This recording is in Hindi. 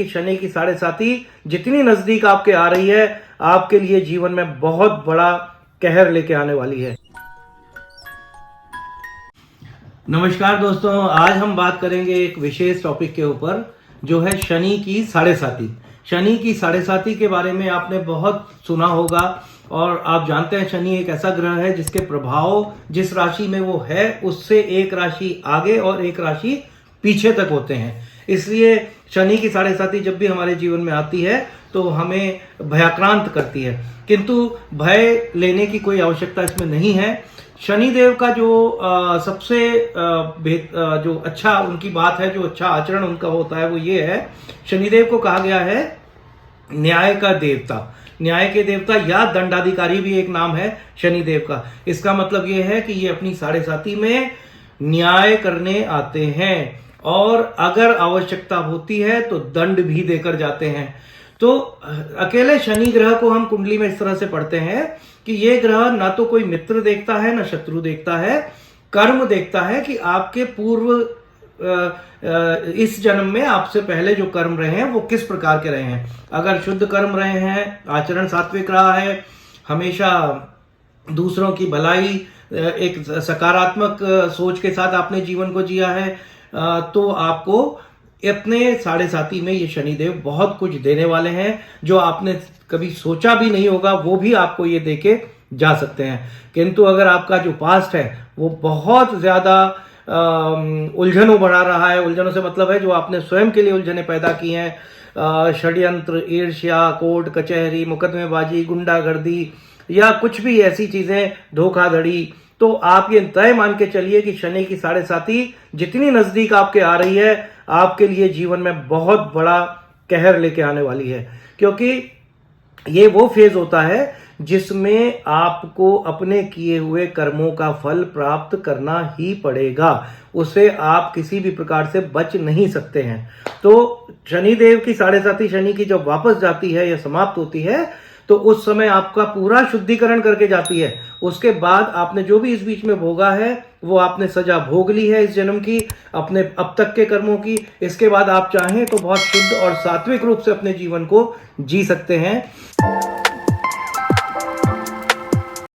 शनि की साढ़े साथी जितनी नजदीक आपके आ रही है, आपके लिए जीवन में बहुत बड़ा कहर लेके आने वाली है। नमस्कार दोस्तों, आज हम बात करेंगे एक विशेष टॉपिक के ऊपर जो है शनि की साढ़े साथी। शनि की साढ़े साथी के बारे में आपने बहुत सुना होगा और आप जानते हैं शनि एक ऐसा ग्रह है जिसके प्रभाव जिस राशि में वो है उससे एक राशि आगे और एक राशि पीछे तक होते हैं। इसलिए शनि की साढ़े साथी जब भी हमारे जीवन में आती है तो हमें भयाक्रांत करती है, किंतु भय लेने की कोई आवश्यकता इसमें नहीं है। शनिदेव का जो सबसे जो अच्छा उनकी बात है, जो अच्छा आचरण उनका होता है वो ये है, शनिदेव को कहा गया है न्याय का देवता, न्याय के देवता या दंडाधिकारी भी एक नाम है शनिदेव का। इसका मतलब ये है कि ये अपनी साढ़े साथी में न्याय करने आते हैं और अगर आवश्यकता होती है तो दंड भी देकर जाते हैं। तो अकेले शनि ग्रह को हम कुंडली में इस तरह से पढ़ते हैं कि ये ग्रह ना तो कोई मित्र देखता है ना शत्रु देखता है, कर्म देखता है कि आपके पूर्व इस जन्म में आपसे पहले जो कर्म रहे हैं वो किस प्रकार के रहे हैं। अगर शुद्ध कर्म रहे हैं, आचरण सात्विक रहा है, हमेशा दूसरों की भलाई, एक सकारात्मक सोच के साथ आपने जीवन को जिया है, तो आपको अपने साढ़े साथी में ये शनिदेव बहुत कुछ देने वाले हैं। जो आपने कभी सोचा भी नहीं होगा वो भी आपको ये देके जा सकते हैं। किंतु अगर आपका जो पास्ट है वो बहुत ज्यादा उलझनों बढ़ा रहा है, उलझनों से मतलब है जो आपने स्वयं के लिए उलझने पैदा की हैं, षड्यंत्र, ईर्ष्या, कोर्ट कचहरी, मुकदमेबाजी, गुंडागर्दी या कुछ भी ऐसी चीजें, धोखाधड़ी, तो आप ये तय मान के चलिए कि शनि की साढ़े साथी जितनी नजदीक आपके आ रही है, आपके लिए जीवन में बहुत बड़ा कहर लेके आने वाली है। क्योंकि ये वो फेज होता है जिसमें आपको अपने किए हुए कर्मों का फल प्राप्त करना ही पड़ेगा, उसे आप किसी भी प्रकार से बच नहीं सकते हैं। तो शनिदेव की साढ़े साथी शनि की जब वापस जाती है या समाप्त होती है तो उस समय आपका पूरा शुद्धिकरण करके जाती है। उसके बाद आपने जो भी इस बीच में भोगा है वो आपने सजा भोग ली है इस जन्म की, अपने अब तक के कर्मों की। इसके बाद आप चाहें तो बहुत शुद्ध और सात्विक रूप से अपने जीवन को जी सकते हैं।